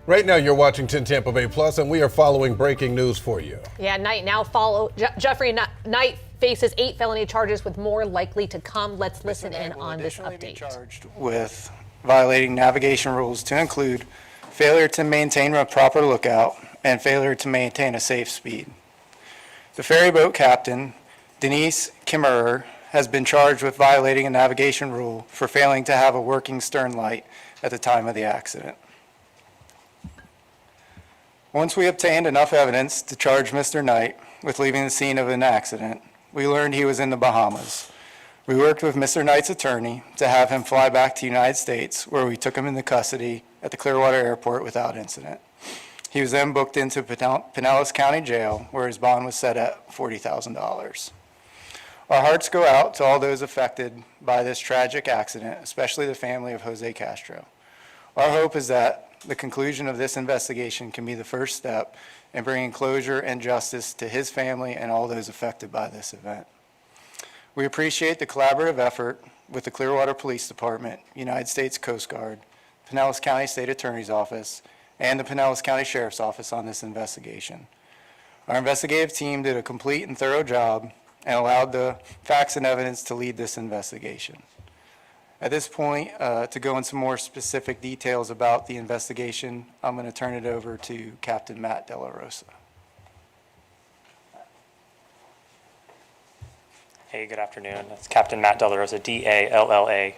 Right now, you're watching 10 Tampa Bay Plus, and we are following breaking news for you. Yeah, Jeffrey Knight faces 8 felony charges with more likely to come. Let's listen in on this update. Be charged with violating navigation rules to include failure to maintain a proper lookout and failure to maintain a safe speed. The ferry boat captain, Denise Kimmerer, has been charged with violating a navigation rule for failing to have a working stern light at the time of the accident. Once we obtained enough evidence to charge Mr. Knight with leaving the scene of an accident, we learned he was in the Bahamas. We worked with Mr. Knight's attorney to have him fly back to the United States, where we took him into custody at the Clearwater Airport without incident. He was then booked into Pinellas County Jail, where his bond was set at $40,000. Our hearts go out to all those affected by this tragic accident, especially the family of Jose Castro. Our hope is that the conclusion of this investigation can be the first step in bringing closure and justice to his family and all those affected by this event. We appreciate the collaborative effort with the Clearwater Police Department, United States Coast Guard, Pinellas County State Attorney's Office, and the Pinellas County Sheriff's Office on this investigation. Our investigative team did a complete and thorough job and allowed the facts and evidence to lead this investigation. At this point, to go into more specific details about the investigation, I'm going to turn it over to Captain Matt Della Rosa. Hey, good afternoon. That's Captain Matt Della Rosa, D-A-L-L-A-R-O-S-A.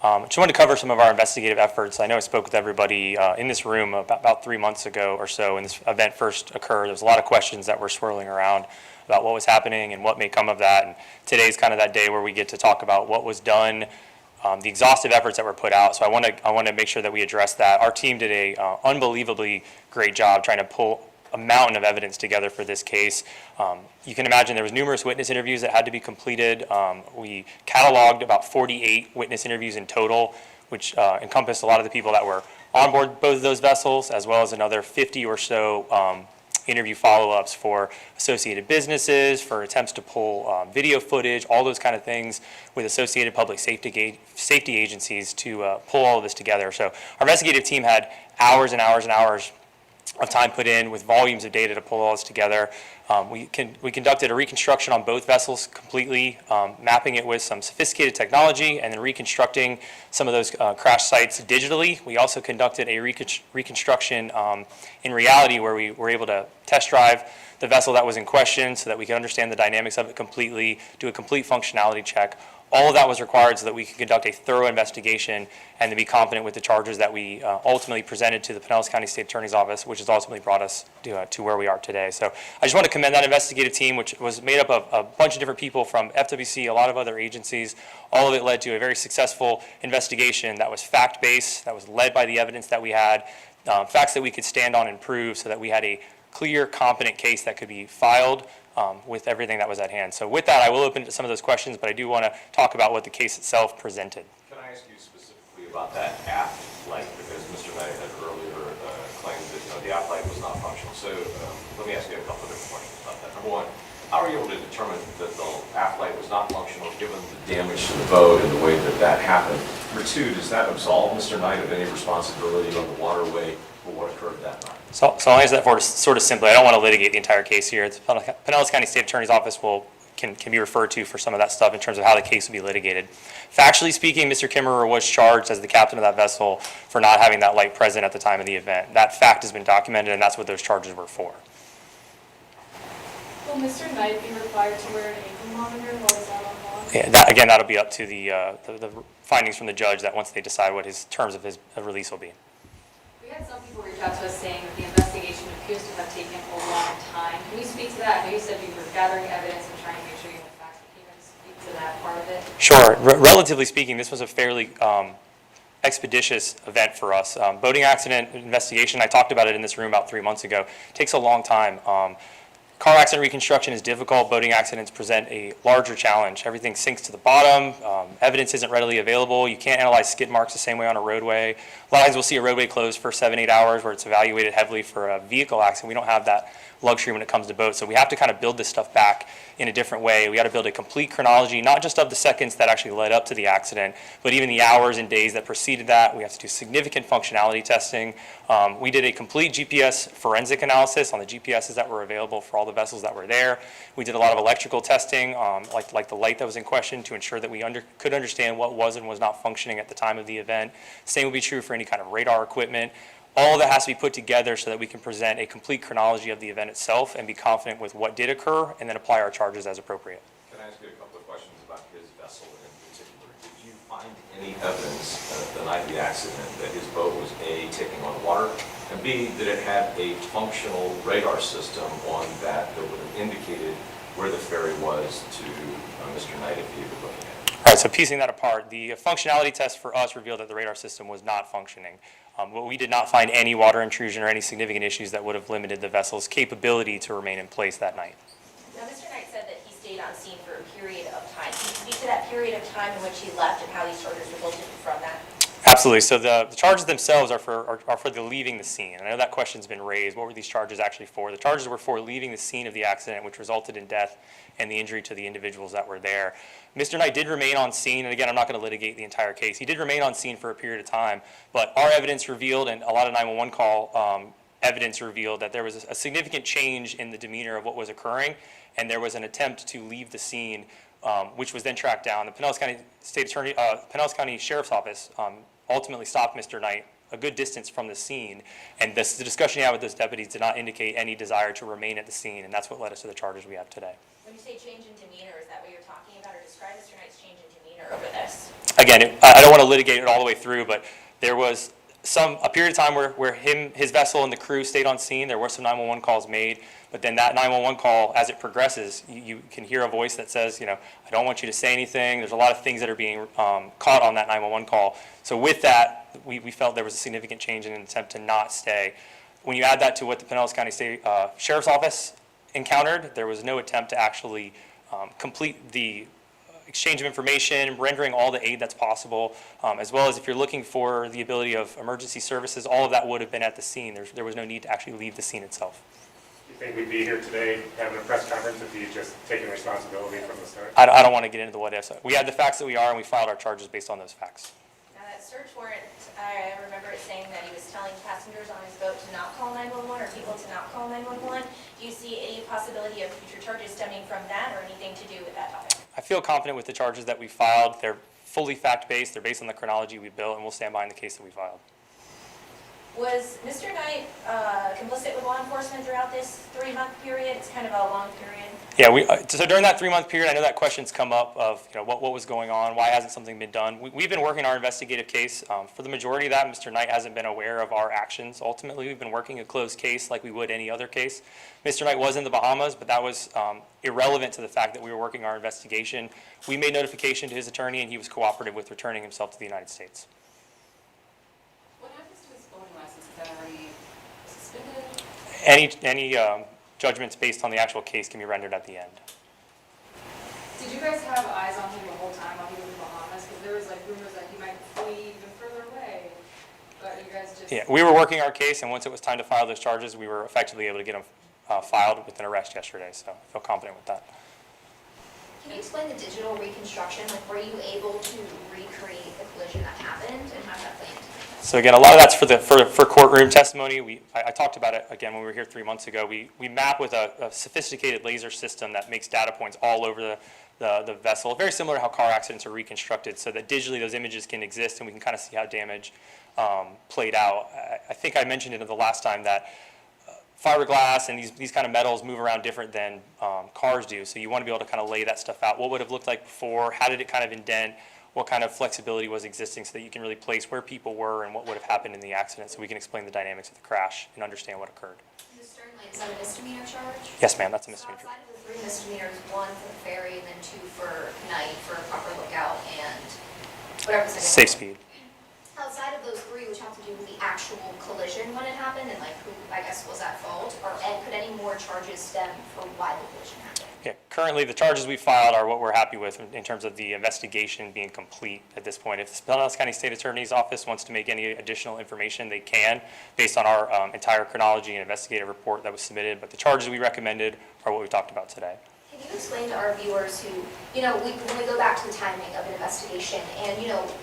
Just wanted to cover some of our investigative efforts. I know I spoke with everybody in this room about 3 months ago or so when this event first occurred. There was a lot of questions that were swirling around about what was happening and what may come of that. And today's kind of that day where we get to talk about what was done, the exhaustive efforts that were put out. So I want to make sure that we address that. Our team did a unbelievably great job trying to pull a mountain of evidence together for this case. You can imagine there was numerous witness interviews that had to be completed. We cataloged about 48 witness interviews in total, which encompassed a lot of the people that were on board both of those vessels, as well as another 50 or so interview follow-ups for associated businesses, for attempts to pull video footage, all those kind of things with associated public safety agencies to pull all of this together. So our investigative team had hours and hours and hours of time put in with volumes of data to pull all this together. We conducted a reconstruction on both vessels completely, mapping it with some sophisticated technology and then reconstructing some of those crash sites digitally. We also conducted a reconstruction in reality where we were able to test drive the vessel that was in question so that we could understand the dynamics of it completely, do a complete functionality check. All of that was required so that we could conduct a thorough investigation and to be confident with the charges that we ultimately presented to the Pinellas County State Attorney's Office, which has ultimately brought us to where we are today. So I just want to commend that investigative team, which was made up of a bunch of different people from FWC, a lot of other agencies. All of it led to a very successful investigation that was fact-based, that was led by the evidence that we had, facts that we could stand on and prove so that we had a clear, competent case that could be filed with everything that was at hand. So with that, I will open to some of those questions, but I do want to talk about what the case itself presented. Can I ask you specifically about that aft light? Because Mr. Knight had earlier claimed that the aft light was not functional. So let me ask you a couple of different questions about that. Number one, how are you able to determine that the aft light was not functional given the damage to the boat and the way that that happened? Number two, does that absolve Mr. Knight of any responsibility on the waterway for what occurred that night? So I'll answer that sort of simply. I don't want to litigate the entire case here. The Pinellas County State Attorney's Office can be referred to for some of that stuff in terms of how the case will be litigated. Factually speaking, Mr. Kimmerer was charged as the captain of that vessel for not having that light present at the time of the event. That fact has been documented, and that's what those charges were for. Will Mr. Knight be required to wear an ankle monitor while he's out on law? Yeah, that'll be up to the findings from the judge that once they decide what his terms of his release will be. We had some people reach out to us saying that the investigation appears to have taken a long time. Can you speak to that? I know you said you were gathering evidence and trying to make sure you had facts, but can you speak to that part of it? Sure. Relatively speaking, this was a fairly expeditious event for us. Boating accident investigation, I talked about it in this room about 3 months ago, takes a long time. Car accident reconstruction is difficult. Boating accidents present a larger challenge. Everything sinks to the bottom. Evidence isn't readily available. You can't analyze skid marks the same way on a roadway. A lot of times we'll see a roadway closed for 7-8 hours where it's evaluated heavily for a vehicle accident. We don't have that luxury when it comes to boats. So we have to kind of build this stuff back in a different way. We got to build a complete chronology, not just of the seconds that actually led up to the accident, but even the hours and days that preceded that. We have to do significant functionality testing. We did a complete GPS forensic analysis on the GPSs that were available for all the vessels that were there. We did a lot of electrical testing, like the light that was in question, to ensure that we could understand what was and was not functioning at the time of the event. Same would be true for any kind of radar equipment. All of that has to be put together so that we can present a complete chronology of the event itself and be confident with what did occur and then apply our charges as appropriate. Can I ask you a couple of questions about his vessel in particular? Did you find any evidence the night of the accident that his boat was A, taking on water, and B, that it had a functional radar system on that would have indicated where the ferry was to Mr. Knight if he were looking at it? All right, so piecing that apart, the functionality test for us revealed that the radar system was not functioning. But we did not find any water intrusion or any significant issues that would have limited the vessel's capability to remain in place that night. Now, Mr. Knight said that he stayed on scene for a period of time. Can you speak to that period of time in which he left and how these charges resulted from that? Absolutely. So the charges themselves are for the leaving the scene. I know that question's been raised. What were these charges actually for? The charges were for leaving the scene of the accident, which resulted in death and the injury to the individuals that were there. Mr. Knight did remain on scene, and again, I'm not going to litigate the entire case. He did remain on scene for a period of time, but our evidence revealed, and a lot of 911 call evidence revealed, that there was a significant change in the demeanor of what was occurring, and there was an attempt to leave the scene, which was then tracked down. The Pinellas County Sheriff's Office ultimately stopped Mr. Knight a good distance from the scene, and the discussion he had with those deputies did not indicate any desire to remain at the scene, and that's what led us to the charges we have today. When you say change in demeanor, is that what you're talking about, or describe Mr. Knight's change in demeanor over this? Again, I don't want to litigate it all the way through, but there was a period of time where his vessel and the crew stayed on scene. There were some 911 calls made, but then that 911 call, as it progresses, you can hear a voice that says, I don't want you to say anything. There's a lot of things that are being caught on that 911 call. So with that, we felt there was a significant change in an attempt to not stay. When you add that to what the Pinellas County State Sheriff's Office encountered, there was no attempt to actually complete the exchange of information, rendering all the aid that's possible, as well as if you're looking for the ability of emergency services, all of that would have been at the scene. There was no need to actually leave the scene itself. You think we'd be here today having a press conference if you just taken responsibility from the start? I don't want to get into the what ifs. We had the facts that we are, and we filed our charges based on those facts. Now, that search warrant, I remember it saying that he was telling passengers on his boat to not call 911 or people to not call 911. Do you see any possibility of future charges stemming from that or anything to do with that topic? I feel confident with the charges that we filed. They're fully fact-based. They're based on the chronology we built, and we'll stand behind the case that we filed. Was Mr. Knight complicit with law enforcement throughout this 3-month period? It's kind of a long period. Yeah, so during that 3-month period, I know that question's come up of what was going on, why hasn't something been done. We've been working our investigative case. For the majority of that, Mr. Knight hasn't been aware of our actions. Ultimately, we've been working a closed case like we would any other case. Mr. Knight was in the Bahamas, but that was irrelevant to the fact that we were working our investigation. We made notification to his attorney, and he was cooperative with returning himself to the United States. What happens to his boating license? Is that already suspended? Any judgments based on the actual case can be rendered at the end. Did you guys have eyes on him the whole time while he was in the Bahamas? Because there was rumors that he might flee even further away, but you guys just... Yeah, we were working our case, and once it was time to file those charges, we were effectively able to get them filed with an arrest yesterday, so I feel confident with that. Can you explain the digital reconstruction? Were you able to recreate the collision that happened and how that played into it? So again, a lot of that's for courtroom testimony. I talked about it again when we were here 3 months ago. We map with a sophisticated laser system that makes data points all over the vessel, very similar to how car accidents are reconstructed, so that digitally those images can exist and we can kind of see how damage played out. I think I mentioned it the last time that fiberglass and these kind of metals move around different than cars do, so you want to be able to kind of lay that stuff out. What would it have looked like before? How did it kind of indent? What kind of flexibility was existing so that you can really place where people were and what would have happened in the accident, so we can explain the dynamics of the crash and understand what occurred. Mr. Knight, is that a misdemeanor charge? Yes, ma'am, that's a So misdemeanor. outside of the 3 misdemeanors, 1 for the ferry and then 2 for Knight for proper lookout and whatever the second Safe one. speed. Outside of those 3, which have to do with the actual collision, when it happened and like who, I guess, was at fault? Or and could any more charges stem from why the collision happened? Yeah, currently, the charges we filed are what we're happy with in terms of the investigation being complete at this point. If the Pinellas County State Attorney's Office wants to make any additional information, they can, based on our entire chronology and investigative report that was submitted. But the charges we recommended are what we talked about today. Can you explain to our viewers who, when we go back to the timing of an investigation, and,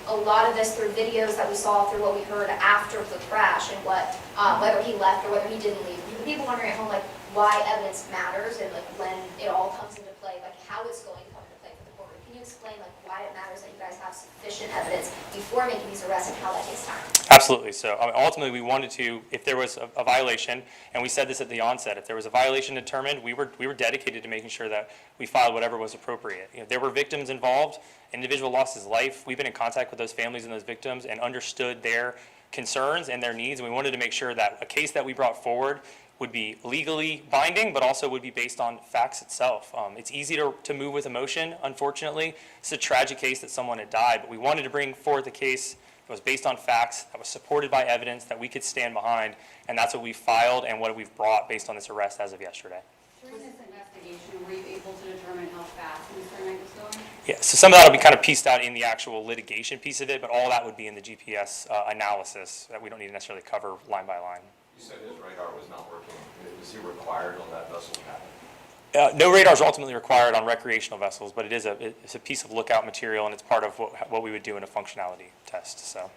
a lot of this through videos that we saw, through what we heard after the crash, and what, whether he left or whether he didn't leave. The people wondering at home, like, why evidence matters, and, like, when it all comes into play, like, how it's going to come into play for the courtroom. Can you explain, like, why it matters that you guys have sufficient evidence before making these arrests, and how that takes time? Absolutely. So ultimately, we wanted to, if there was a violation, and we said this at the onset, if there was a violation determined, we were dedicated to making sure that we filed whatever was appropriate. There were victims involved. Individual lost his life. We've been in contact with those families and those victims and understood their concerns and their needs. And we wanted to make sure that a case that we brought forward would be legally binding, but also would be based on facts itself. It's easy to move with emotion, unfortunately. It's a tragic case that someone had died, but we wanted to bring forth a case that was based on facts, that was supported by evidence that we could stand behind, and that's what we filed and what we've brought based on this arrest as of yesterday. During this investigation, were you able to determine how fast Mr. Knight was going? Yeah, so some of that will be kind of pieced out in the actual litigation piece of it, but all that would be in the GPS analysis that we don't need to necessarily cover line by line. You said his radar was not working. Was he required on that vessel to have it? No radar is ultimately required on recreational vessels, but it's a piece of lookout material, and it's part of what we would do in a functionality test. So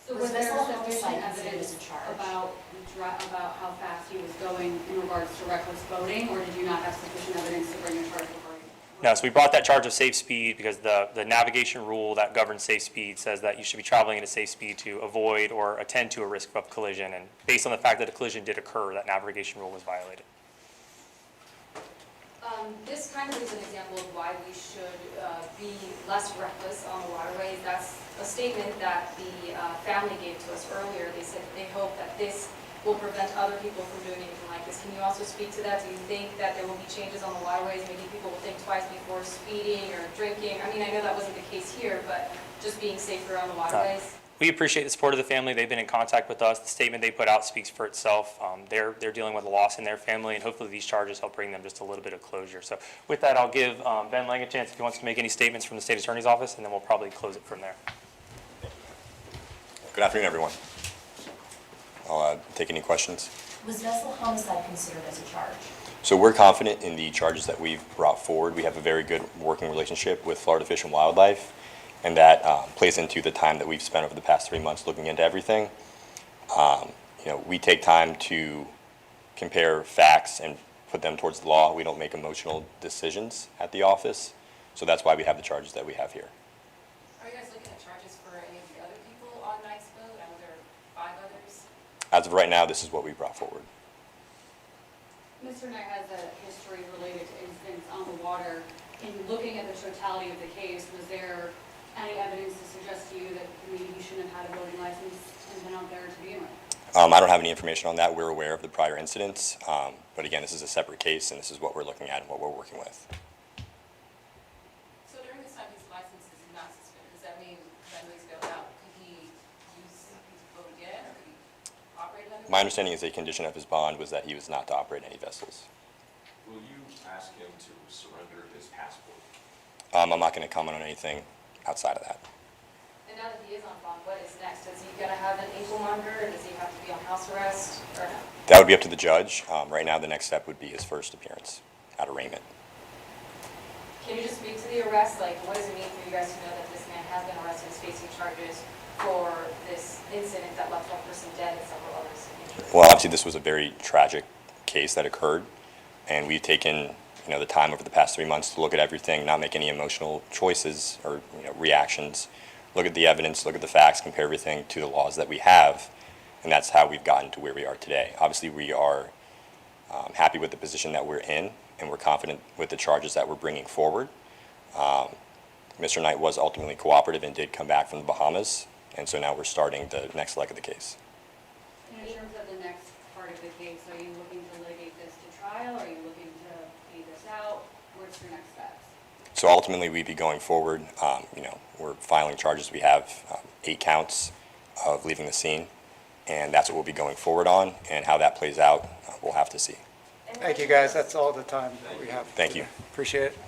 Was there sufficient evidence about how fast he was going in regards to reckless boating, or did you not have sufficient evidence to bring a charge before you? no, so we brought that charge of safe speed because the navigation rule that governs safe speed says that you should be traveling at a safe speed to avoid or attend to a risk of collision. And based on the fact that a collision did occur, that navigation rule was violated. This kind of is an example of why we should be less reckless on the waterways. That's a statement that the family gave to us earlier. They said they hope that this will prevent other people from doing anything like this. Can you also speak to that? Do you think that there will be changes on the waterways? Maybe people will think twice before speeding or drinking. I mean, I know that wasn't the case here, but just being safer on the waterways. We appreciate the support of the family. They've been in contact with us. The statement they put out speaks for itself. They're dealing with a loss in their family, and hopefully these charges help bring them just a little bit of closure. So with that, I'll give Ben Lang a chance if he wants to make any statements from the State Attorney's Office, and then we'll probably close it from there. Good afternoon, everyone. I'll take any questions. Was vessel homicide considered as a charge? So we're confident in the charges that we've brought forward. We have a very good working relationship with Florida Fish and Wildlife, and that plays into the time that we've spent over the past 3 months looking into everything. We take time to compare facts and put them towards the law. We don't make emotional decisions at the office, so that's why we have the charges that we have here. Are you guys looking at charges for any of the other people on Knight's boat? I know there are 5 others. As of right now, this is what we brought forward. Mr. Knight has a history related to incidents on the water. In looking at the totality of the case, was there any evidence to suggest to you that maybe he shouldn't have had a boating license and been out there to begin with? I don't have any information on that. We're aware of the prior incidents, but again, this is a separate case, and this is what we're looking at and what we're working with. So during this time, his license is not suspended. Does that mean that when he's going out, could he use his boat again, or could he operate another? My understanding is a condition of his bond was that he was not to operate any vessels. Will you ask him to surrender his passport? I'm not going to comment on anything outside of that. And now that he is on bond, what is next? Is he going to have an ankle monitor, or does he have to be on house arrest, or no? That would be up to the judge. Right now, the next step would be his first appearance at arraignment. Can you just speak to the arrest? Like, what does it mean for you guys to know that this man has been arrested, is facing charges for this incident that left one person dead and several others injured? Well, obviously, this was a very tragic case that occurred, and we've taken the time over the past 3 months to look at everything, not make any emotional choices or reactions, look at the evidence, look at the facts, compare everything to the laws that we have, and that's how we've gotten to where we are today. Obviously, we are happy with the position that we're in, and we're confident with the charges that we're bringing forward. Mr. Knight was ultimately cooperative and did come back from the Bahamas, and so now we're starting the next leg of the case. In terms of the next part of the case, are you looking to litigate this to trial? Are you looking to pay this out? What's your next steps? So ultimately, we'd be going forward. We're filing charges. We have 8 counts of leaving the scene, and that's what we'll be going forward on, and how that plays out, we'll have to see. Thank you, guys. That's all the time we have. Thank you. Appreciate it.